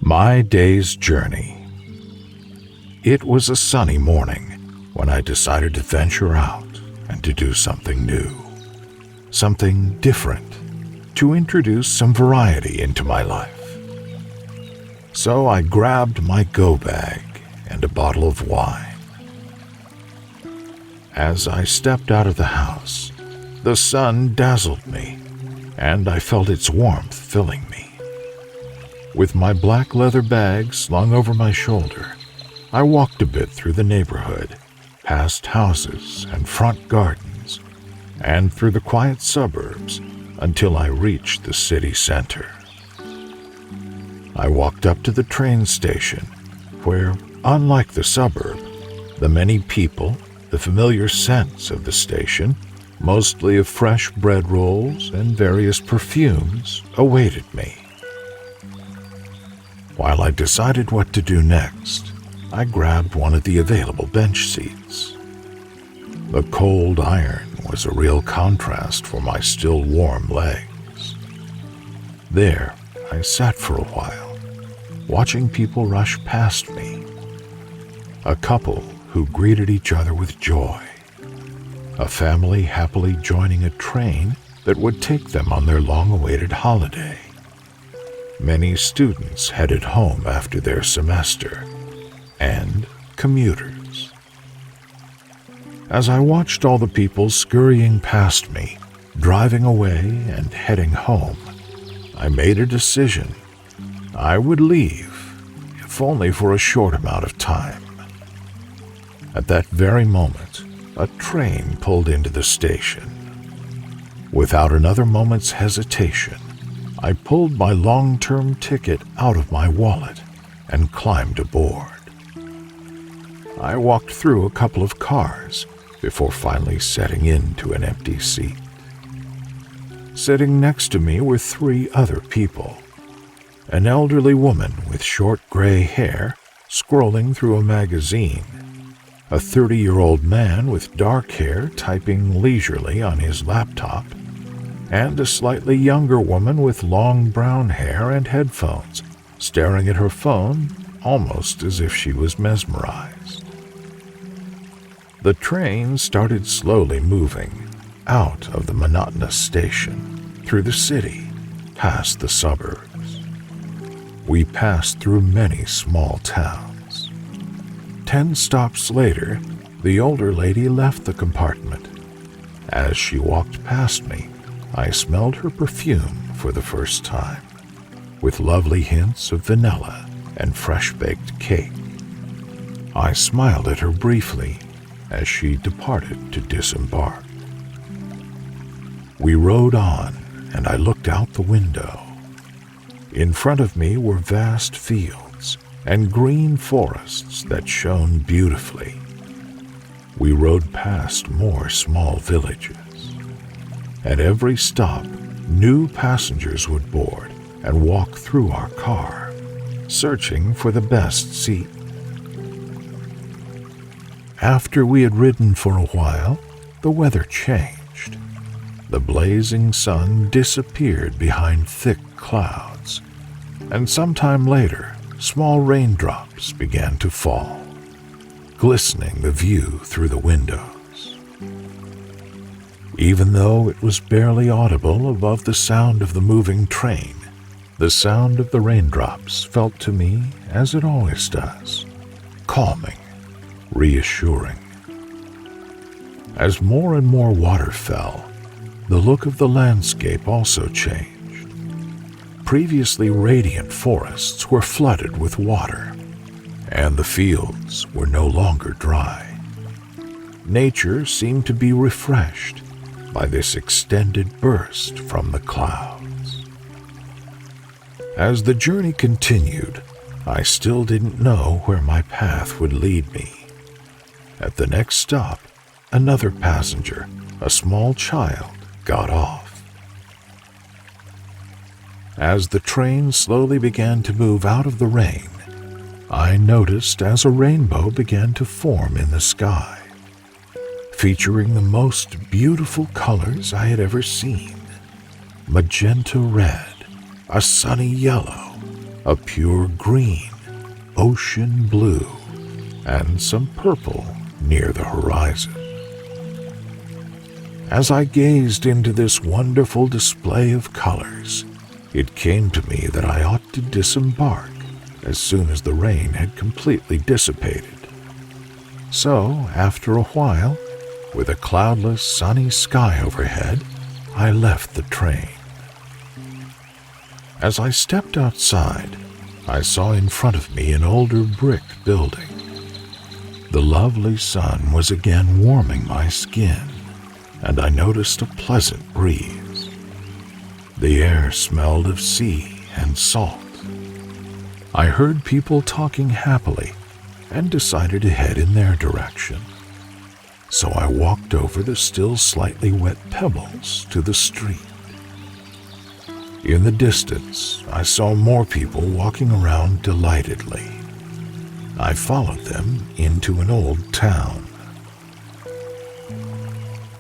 My day's journey. It was a sunny morning when I decided to venture out and to do something new, something different, to introduce some variety into my life. So I grabbed my go bag and a bottle of wine. As I stepped out of the house, the sun dazzled me, and I felt its warmth filling me. With my black leather bag slung over my shoulder, I walked a bit through the neighborhood, past houses and front gardens, and through the quiet suburbs until I reached the city center. I walked up to the train station, where, unlike the suburb, the many people, the familiar scents of the station, mostly of fresh bread rolls and various perfumes, awaited me. While I decided what to do next, I grabbed one of the available bench seats. The cold iron was a real contrast for my still warm legs. There, I sat for a while, watching people rush past me. A couple who greeted each other with joy. A family happily joining a train that would take them on their long-awaited holiday. Many students headed home after their semester, and commuters. As I watched all the people scurrying past me, driving away and heading home, I made a decision. I would leave, if only for a short amount of time. At that very moment, a train pulled into the station. Without another moment's hesitation, I pulled my long-term ticket out of my wallet and climbed aboard. I walked through a couple of cars before finally settling into an empty seat. Sitting next to me were three other people. An elderly woman with short gray hair scrolling through a magazine, a 30-year-old man with dark hair typing leisurely on his laptop, and a slightly younger woman with long brown hair and headphones, staring at her phone almost as if she was mesmerized. The train started slowly moving out of the monotonous station, through the city, past the suburbs. We passed through many small towns. 10 stops later, the older lady left the compartment. As she walked past me, I smelled her perfume for the first time, with lovely hints of vanilla and fresh-baked cake. I smiled at her briefly as she departed to disembark. We rode on, and I looked out the window. In front of me were vast fields and green forests that shone beautifully. We rode past more small villages. At every stop, new passengers would board and walk through our car, searching for the best seat. After we had ridden for a while, the weather changed. The blazing sun disappeared behind thick clouds, and sometime later, small raindrops began to fall, glistening the view through the windows. Even though it was barely audible above the sound of the moving train, the sound of the raindrops felt to me as it always does, calming, reassuring. As more and more water fell, the look of the landscape also changed. Previously radiant forests were flooded with water, and the fields were no longer dry. Nature seemed to be refreshed by this extended burst from the clouds. As the journey continued, I still didn't know where my path would lead me. At the next stop, another passenger, a small child, got off. As the train slowly began to move out of the rain, I noticed as a rainbow began to form in the sky, featuring the most beautiful colors I had ever seen. Magenta red, a sunny yellow, a pure green, ocean blue, and some purple near the horizon. As I gazed into this wonderful display of colors, it came to me that I ought to disembark as soon as the rain had completely dissipated. So, after a while, with a cloudless, sunny sky overhead, I left the train. As I stepped outside, I saw in front of me an older brick building. The lovely sun was again warming my skin, and I noticed a pleasant breeze. The air smelled of sea and salt. I heard people talking happily and decided to head in their direction. So I walked over the still slightly wet pebbles to the street. In the distance, I saw more people walking around delightedly. I followed them into an old town.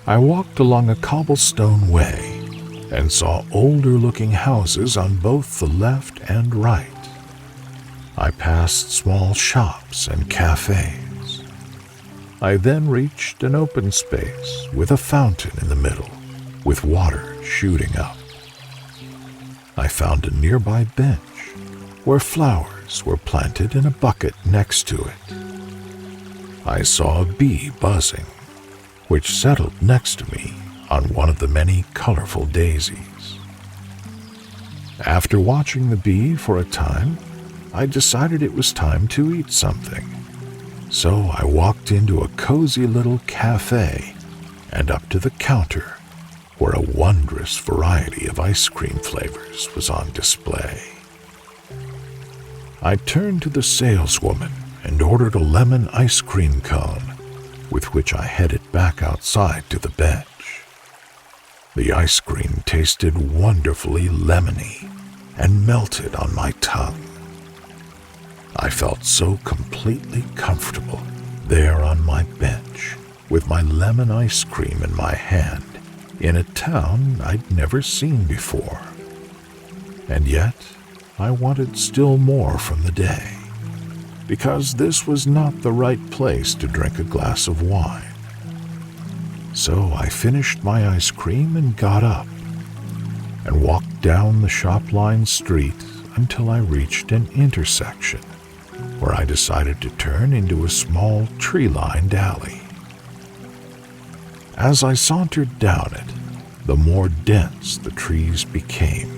I walked along a cobblestone way and saw older-looking houses on both the left and right. I passed small shops and cafes. I then reached an open space with a fountain in the middle, with water shooting up. I found a nearby bench where flowers were planted in a bucket next to it. I saw a bee buzzing, which settled next to me on one of the many colorful daisies. After watching the bee for a time, I decided it was time to eat something. So I walked into a cozy little cafe and up to the counter, where a wondrous variety of ice cream flavors was on display. I turned to the saleswoman and ordered a lemon ice cream cone, with which I headed back outside to the bench. The ice cream tasted wonderfully lemony and melted on my tongue. I felt so completely comfortable there on my bench with my lemon ice cream in my hand in a town I'd never seen before. And yet, I wanted still more from the day, because this was not the right place to drink a glass of wine. So I finished my ice cream and got up and walked down the shop-lined street until I reached an intersection, where I decided to turn into a small tree-lined alley. As I sauntered down it, the more dense the trees became,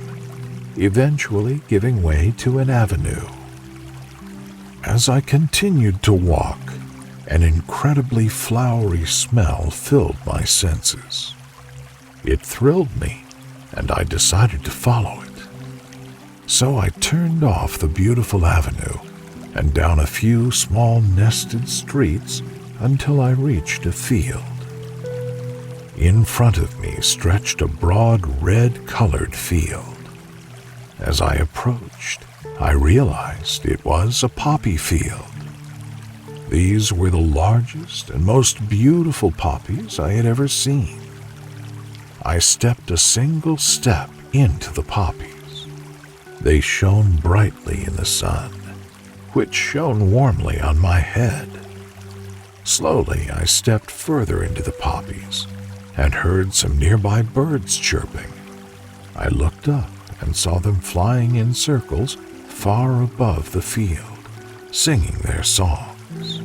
eventually giving way to an avenue. As I continued to walk, an incredibly flowery smell filled my senses. It thrilled me, and I decided to follow it. So I turned off the beautiful avenue and down a few small nested streets until I reached a field. In front of me stretched a broad red-colored field. As I approached, I realized it was a poppy field. These were the largest and most beautiful poppies I had ever seen. I stepped a single step into the poppies. They shone brightly in the sun, which shone warmly on my head. Slowly, I stepped further into the poppies and heard some nearby birds chirping. I looked up and saw them flying in circles far above the field, singing their songs.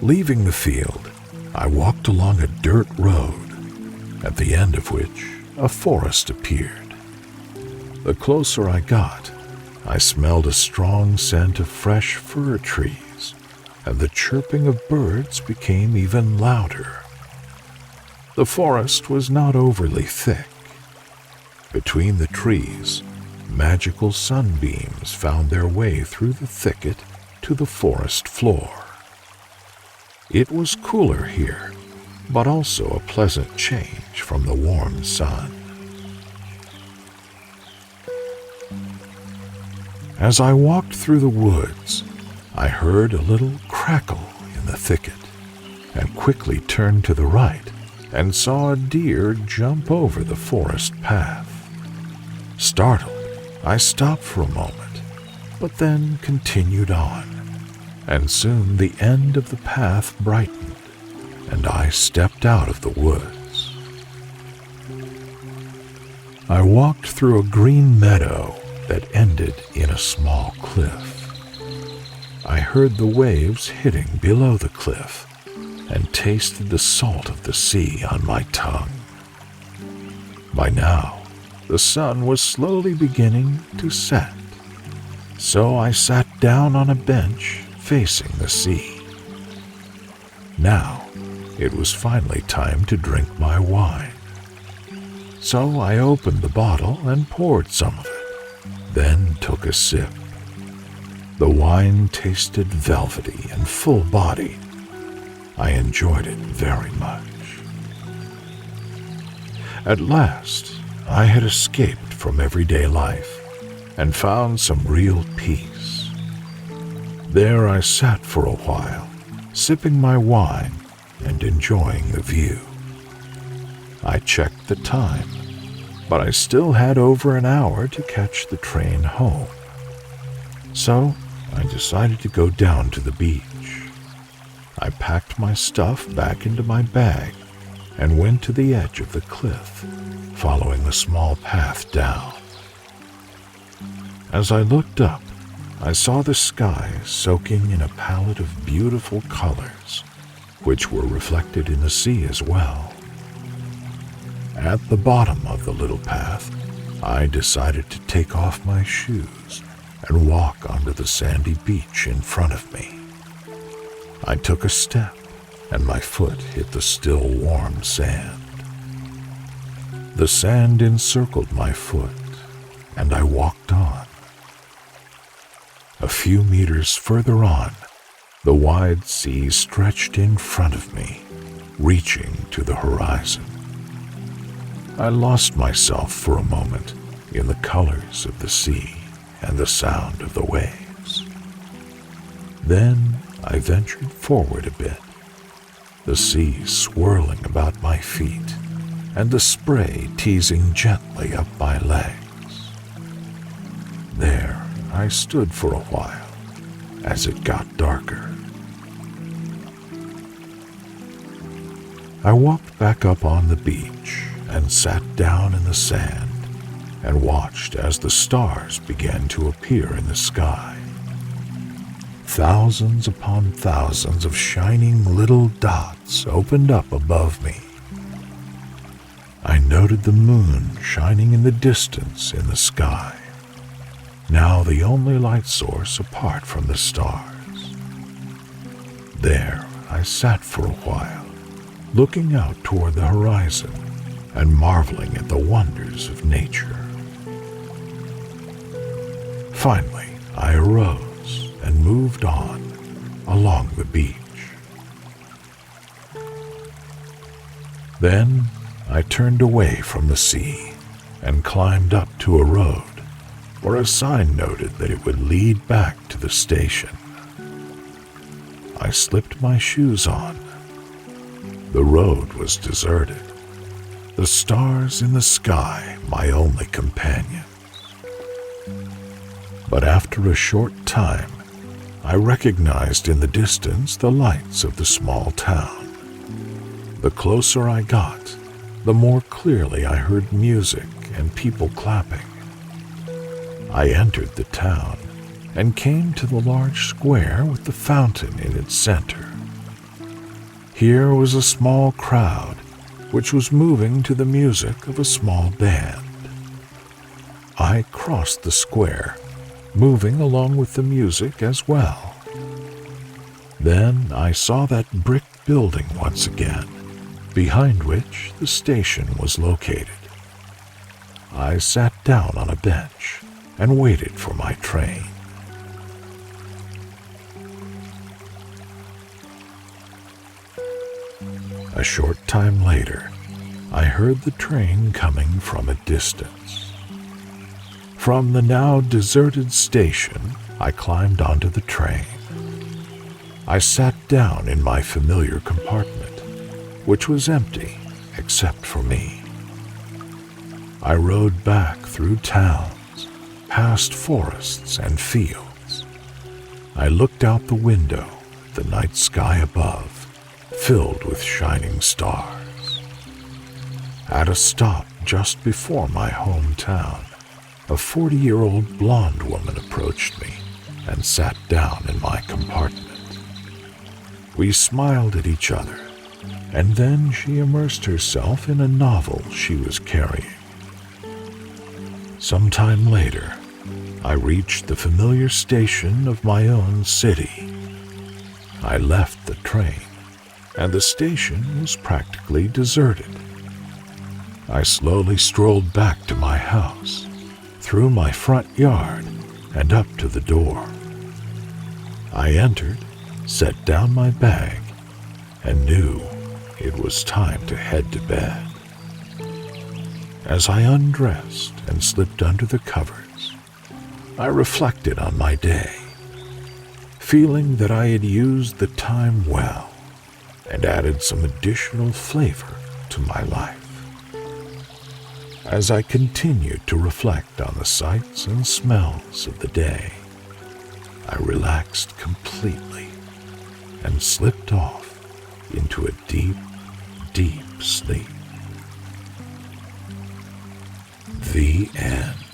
Leaving the field, I walked along a dirt road, at the end of which a forest appeared. The closer I got, I smelled a strong scent of fresh fir trees, and the chirping of birds became even louder. The forest was not overly thick. Between the trees, magical sunbeams found their way through the thicket to the forest floor. It was cooler here, but also a pleasant change from the warm sun. As I walked through the woods, I heard a little crackle in the thicket and quickly turned to the right and saw a deer jump over the forest path. Startled, I stopped for a moment, but then continued on, and soon the end of the path brightened, and I stepped out of the woods. I walked through a green meadow that ended in a small cliff. I heard the waves hitting below the cliff and tasted the salt of the sea on my tongue. By now, the sun was slowly beginning to set, so I sat down on a bench facing the sea. Now, it was finally time to drink my wine. So I opened the bottle and poured some of it, then took a sip. The wine tasted velvety and full-bodied. I enjoyed it very much. At last, I had escaped from everyday life and found some real peace. There I sat for a while, sipping my wine and enjoying the view. I checked the time, but I still had over an hour to catch the train home. So I decided to go down to the beach. I packed my stuff back into my bag and went to the edge of the cliff, following the small path down. As I looked up, I saw the sky soaking in a palette of beautiful colors, which were reflected in the sea as well. At the bottom of the little path, I decided to take off my shoes and walk onto the sandy beach in front of me. I took a step, and my foot hit the still warm sand. The sand encircled my foot, and I walked on. A few meters further on, the wide sea stretched in front of me, reaching to the horizon. I lost myself for a moment in the colors of the sea and the sound of the waves. Then I ventured forward a bit, the sea swirling about my feet and the spray teasing gently up my legs. There I stood for a while as it got darker. I walked back up on the beach and sat down in the sand and watched as the stars began to appear in the sky. Thousands upon thousands of shining little dots opened up above me. I noted the moon shining in the distance in the sky, now the only light source apart from the stars. There I sat for a while, looking out toward the horizon and marveling at the wonders of nature. Finally, I arose and moved on along the beach. Then I turned away from the sea and climbed up to a road where a sign noted that it would lead back to the station. I slipped my shoes on. The road was deserted, the stars in the sky my only companions. But after a short time, I recognized in the distance the lights of the small town. The closer I got, the more clearly I heard music and people clapping. I entered the town and came to the large square with the fountain in its center. Here was a small crowd which was moving to the music of a small band. I crossed the square, moving along with the music as well. Then I saw that brick building once again, behind which the station was located. I sat down on a bench and waited for my train. A short time later, I heard the train coming from a distance. From the now deserted station, I climbed onto the train. I sat down in my familiar compartment, which was empty except for me. I rode back through towns, past forests and fields. I looked out the window, the night sky above, filled with shining stars. At a stop just before my hometown, a 40-year-old blonde woman approached me and sat down in my compartment. We smiled at each other, and then she immersed herself in a novel she was carrying. Sometime later, I reached the familiar station of my own city. I left the train, and the station was practically deserted. I slowly strolled back to my house, through my front yard, and up to the door. I entered, set down my bag, and knew it was time to head to bed. As I undressed and slipped under the covers, I reflected on my day, feeling that I had used the time well and added some additional flavor to my life. As I continued to reflect on the sights and smells of the day, I relaxed completely and slipped off into a deep, deep sleep. The end.